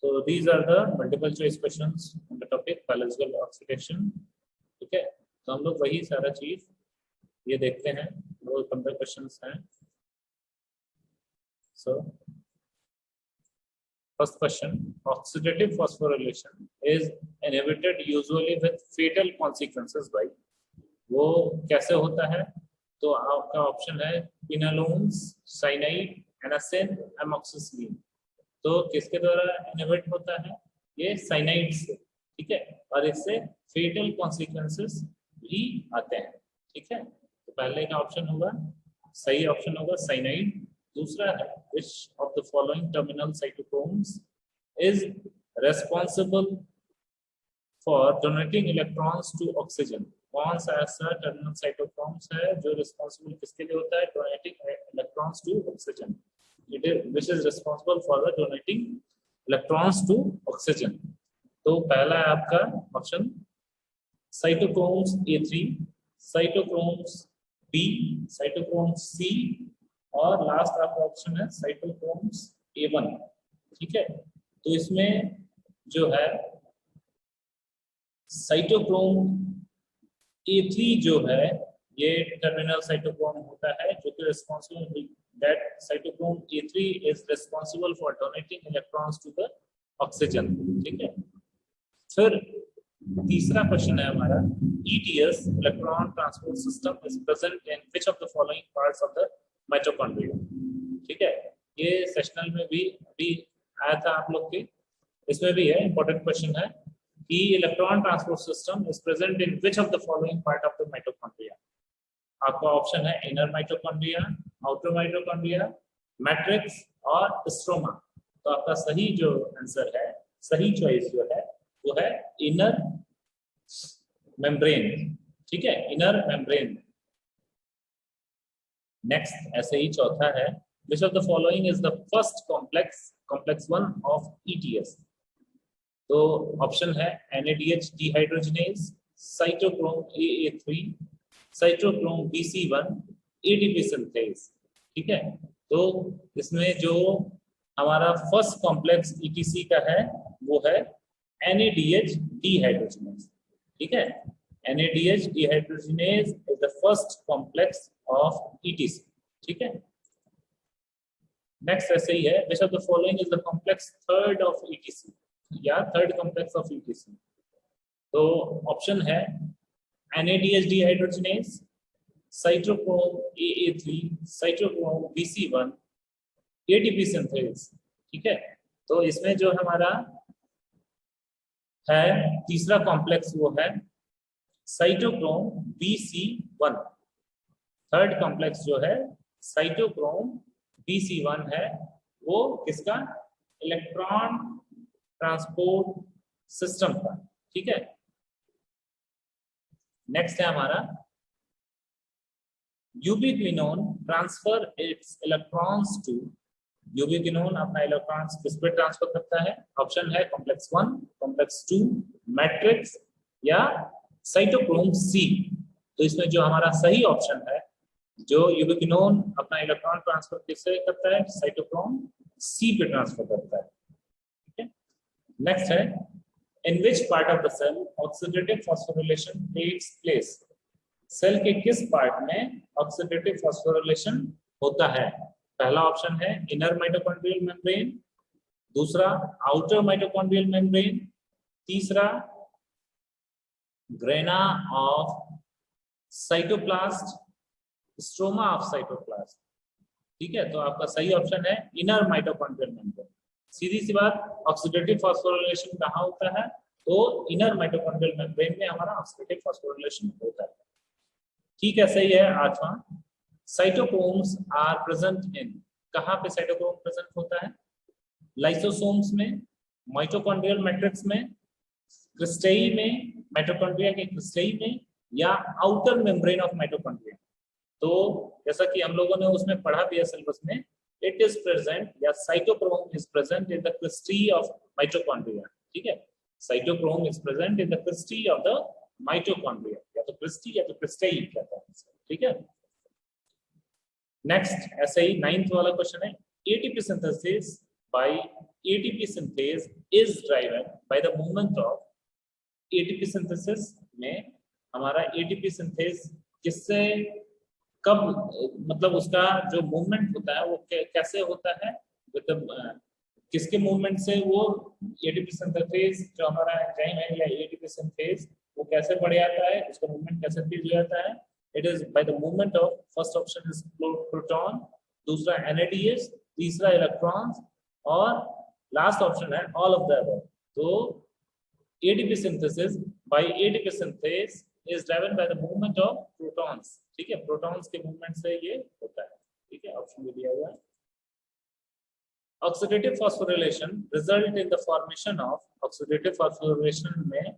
So these are the multiple choice questions on the topic biological oxidation. ठीक है, तो हम लोग वही सारा चीज ये देखते हैं, रोज 15 क्वेश्चंस हैं. So first question, oxidative phosphorylation is inhibited usually with fatal consequences by. वो कैसे होता है? तो आपका ऑप्शन है क्विनोलोन्स, साइनाइड, एनासिन, एमोक्सिसिलिन. तो किसके द्वारा इनहिबिट होता है? ये साइनाइड से. ठीक है, और इससे फेटल कॉन्सिक्वेंसेस भी आते हैं. ठीक है, तो पहले का ऑप्शन होगा, सही ऑप्शन होगा साइनाइड. दूसरा है which of the following terminal cytochromes is responsible for donating electrons to oxygen. कौन सा ऐसा टर्मिनल साइटोक्रोम्स है जो रिस्पॉन्सिबल किसके लिए होता है? Donating electrons to oxygen. It is which is responsible for the donating electrons to oxygen. तो पहला है आपका option cytochromes A3, cytochromes B, cytochromes C, और लास्ट आपका ऑप्शन है साइटोक्रोम्स A1. ठीक है, तो इसमें जो है साइटोक्रोम A3 जो है ये टर्मिनल साइटोक्रोम होता है जो कि responsible, that cytochrome A3 is responsible for donating electrons to the oxygen. ठीक है, फिर तीसरा क्वेश्चन है हमारा ETS, electron transport system, is present in which of the following parts of the mitochondria. ठीक है, ये सेशनल में भी अभी आया था आप लोग के, इसमें भी है, इंपॉर्टेंट क्वेश्चन है कि electron transport system is present in which of the following part of the mitochondria. आपका ऑप्शन है inner mitochondria, outer mitochondria, matrix और स्ट्रोमा. तो आपका सही जो आंसर है, सही चॉइस जो है वो है इनर मेम्ब्रेन. ठीक है, इनर मेम्ब्रेन. नेक्स्ट ऐसे ही चौथा है which of the following is the first complex one of ETS. तो ऑप्शन है NADH dehydrogenase, cytochrome AA3, cytochrome BC1, ATP synthase. ठीक है, तो इसमें जो हमारा फर्स्ट कॉम्प्लेक्स ETC का है वो है NADH dehydrogenase. ठीक है, NADH dehydrogenase is the first complex of ETC. ठीक है, नेक्स्ट ऐसे ही है which of the following is the complex third of ETC या थर्ड कॉम्प्लेक्स ऑफ ETC. तो ऑप्शन है NADH dehydrogenase, cytochrome AA3, cytochrome BC1, ATP synthase. ठीक है, तो इसमें जो हमारा है तीसरा कॉम्प्लेक्स वो है साइटोक्रोम BC1. थर्ड कॉम्प्लेक्स जो है साइटोक्रोम BC1 है, वो किसका? इलेक्ट्रॉन ट्रांसपोर्ट सिस्टम का. ठीक है, नेक्स्ट है हमारा ubiquinone transfer its electrons to. Ubiquinone अपना इलेक्ट्रॉन्स किस पे ट्रांसफर करता है? ऑप्शन है कॉम्प्लेक्स 1, कॉम्प्लेक्स 2, मैट्रिक्स या साइटोक्रोम C. तो इसमें जो हमारा सही ऑप्शन है, जो यूबिक्विनोन अपना इलेक्ट्रॉन ट्रांसफर किससे करता है? साइटोक्रोम C पे ट्रांसफर करता है. ठीक है, नेक्स्ट है in which part of the cell oxidative phosphorylation takes place. Cell के किस पार्ट में ऑक्सीडेटिव फॉस्फोरिलेशन होता है? पहला ऑप्शन है इनर माइटोकॉन्ड्रियल मेम्ब्रेन, दूसरा आउटर माइटोकॉन्ड्रियल मेम्ब्रेन, तीसरा grana of cytoplast, stroma of cytoplast. ठीक है, तो आपका सही ऑप्शन है इनर माइटोकॉन्ड्रियल मेम्ब्रेन. सीधी सी बात, ऑक्सीडेटिव फॉस्फोरिलेशन कहाँ होता है? तो इनर माइटोकॉन्ड्रियल मेम्ब्रेन में हमारा ऑक्सीडेटिव फॉस्फोरिलेशन होता है. ठीक है, सही है. आठवां, साइटोक्रोम्स आर प्रेजेंट इन. कहाँ पे साइटोक्रोम प्रेजेंट होता है? लाइसोसोम्स में, माइटोकॉन्ड्रियल मैट्रिक्स में, क्रिस्टेई में, माइटोकॉन्ड्रिया के क्रिस्टेई में, या आउटर मेम्ब्रेन ऑफ माइटोकॉन्ड्रिया. तो जैसा कि हम लोगों ने उसमें पढ़ा भी है सिलेबस में, इट इज प्रेजेंट या cytochrome is present in the cristae of mitochondria. ठीक है, cytochrome is present in the cristae of the mitochondria, या तो क्रिस्टी या तो क्रिस्टेई कहते हैं. ठीक है, नेक्स्ट ऐसे ही 9th वाला क्वेश्चन है ATP synthesis by ATP synthase is driven by the movement of ATP synthesis में हमारा ATP synthase किससे कब मतलब उसका जो मूवमेंट होता है वो कैसे होता है किसके मूवमेंट से वो ATP synthase जो हमारा एंजाइम है या ATP synthase वो कैसे बढ़ जाता है, उसका मूवमेंट कैसे तेज हो जाता है. It is by the movement of first option is proton, दूसरा NADH, तीसरा इलेक्ट्रॉन्स और लास्ट ऑप्शन है all of the above. तो ATP synthesis by ATP synthase is driven by the movement of protons. ठीक है, प्रोटॉन्स के movement से ये होता है. ठीक है, ऑप्शन में दिया हुआ है. Oxidative phosphorylation result in the formation of oxidative phosphorylation में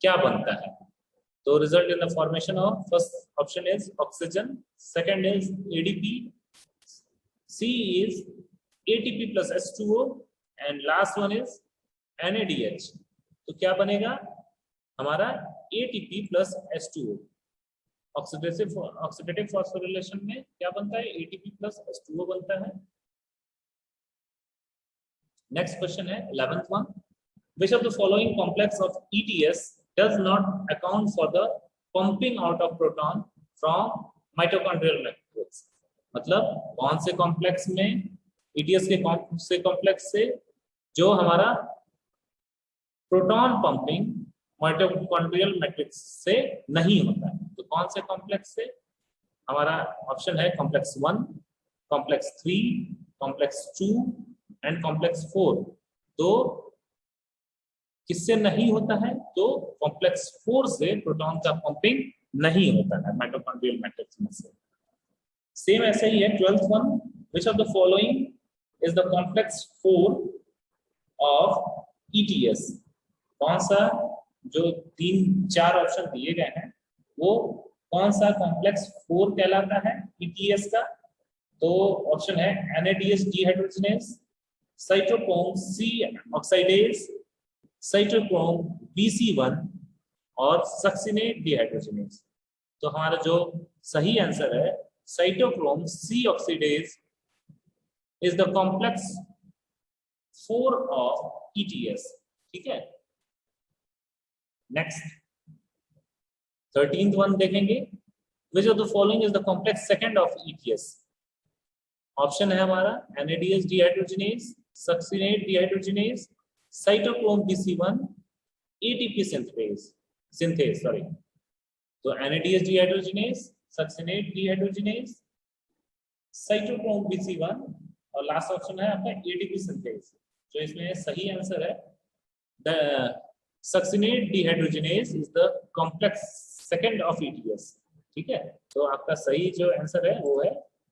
क्या बनता है? तो result in the formation of first option is oxygen, second is ADP, C is ATP plus H2O and last one is NADH. तो क्या बनेगा हमारा ATP plus H2O. Oxidative phosphorylation में क्या बनता है? ATP plus H2O बनता है. नेक्स्ट क्वेश्चन है 11th one. Which of the following complex of ETS does not account for the pumping out of proton from mitochondrial matrix? मतलब कौन से कॉम्प्लेक्स में ETS के कॉम्प्लेक्स से जो हमारा प्रोटॉन पंपिंग माइटोकॉन्ड्रियल मैट्रिक्स से नहीं होता है. तो कौन से कॉम्प्लेक्स से? हमारा ऑप्शन है complex 1, complex 3, complex 2 and complex 4. तो किससे नहीं होता है? तो कॉम्प्लेक्स 4 से प्रोटॉन का पंपिंग नहीं होता है माइटोकॉन्ड्रियल मैट्रिक्स में से. सेम ऐसे ही है 12th one. Which of the following is the complex 4 of ETS? कौन सा जो 3-4 ऑप्शन दिए गए हैं वो कौन सा कॉम्प्लेक्स 4 कहलाता है ETS का? तो ऑप्शन है NADH dehydrogenase, cytochrome C oxidase, cytochrome BC1 और सक्सिनेट डिहाइड्रोजनेज. तो हमारा जो सही आंसर है cytochrome C oxidase is the complex 4 of ETS. ठीक है. नेक्स्ट 13th one देखेंगे. Which of the following is the complex second of ETS? Option है हमारा NADH dehydrogenase, succinate dehydrogenase, cytochrome BC1, ATP synthase sorry. तो NADH dehydrogenase, succinate dehydrogenase, cytochrome BC1 और last option है आपका ATP synthase. जो इसमें सही आंसर है the succinate dehydrogenase is the complex second of ETS. ठीक है. तो आपका सही जो आंसर है वो है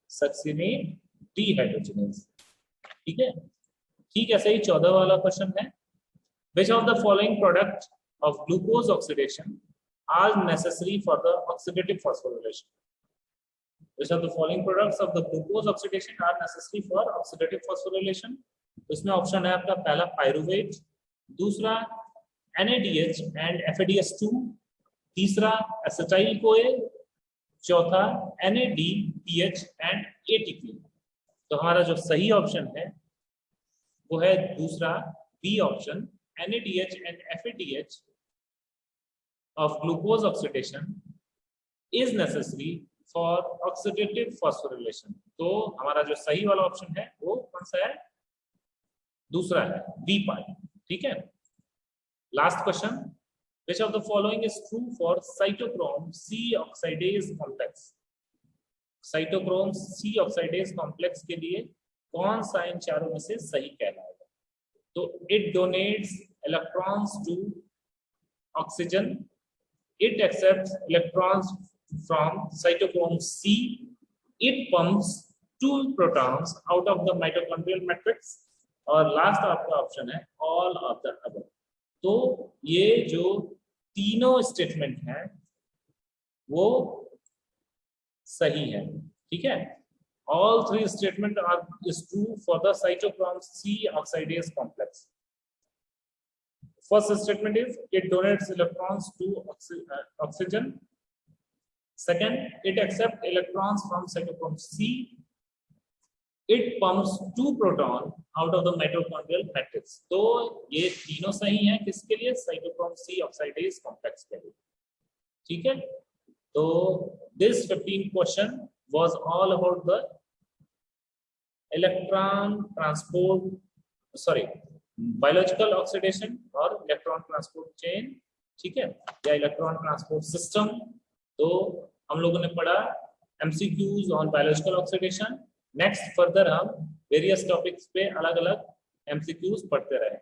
सक्सिनेट डिहाइड्रोजनेज. ठीक है. ठीक है. सही 14 वाला क्वेश्चन है which of the following product of glucose oxidation are necessary for the oxidative phosphorylation? Which of the following products of the glucose oxidation are necessary for oxidative phosphorylation? इसमें option है आपका पहला पायरुवेट, दूसरा NADH and FADH2, तीसरा acetyl CoA, चौथा NADPH and ATP. तो हमारा जो सही ऑप्शन है वो है दूसरा B option NADH and FADH of glucose oxidation is necessary for oxidative phosphorylation. तो हमारा जो सही वाला ऑप्शन है वो कौन सा है? दूसरा है बी पार्ट. ठीक है. Last question. Which of the following is true for cytochrome C oxidase complex? Cytochrome C oxidase complex के लिए कौन सा इन चारों में से सही कहलाएगा? तो it donates electrons to oxygen, it accepts electrons from cytochrome C, it pumps 2 protons out of the mitochondrial matrix और लास्ट आपका ऑप्शन है all of the above. तो ये जो तीनों स्टेटमेंट हैं वो सही है. ठीक है. All 3 statements are is true for the cytochrome C oxidase complex. First statement is it donates electrons to oxygen. Second, it accepts electrons from cytochrome C. it pumps 2 proton out of the mitochondrial matrix. तो ये तीनों सही हैं किसके लिए? Cytochrome C oxidase complex के लिए, ठीक है। तो this 15 question was all about the electron transport, sorry, biological oxidation और electron transport chain, ठीक है, या electron transport system। तो हम लोगों ने पढ़ा MCQs on biological oxidation। Next further हम वेरियस टॉपिक्स पे अलग अलग MCQs पढ़ते रहे।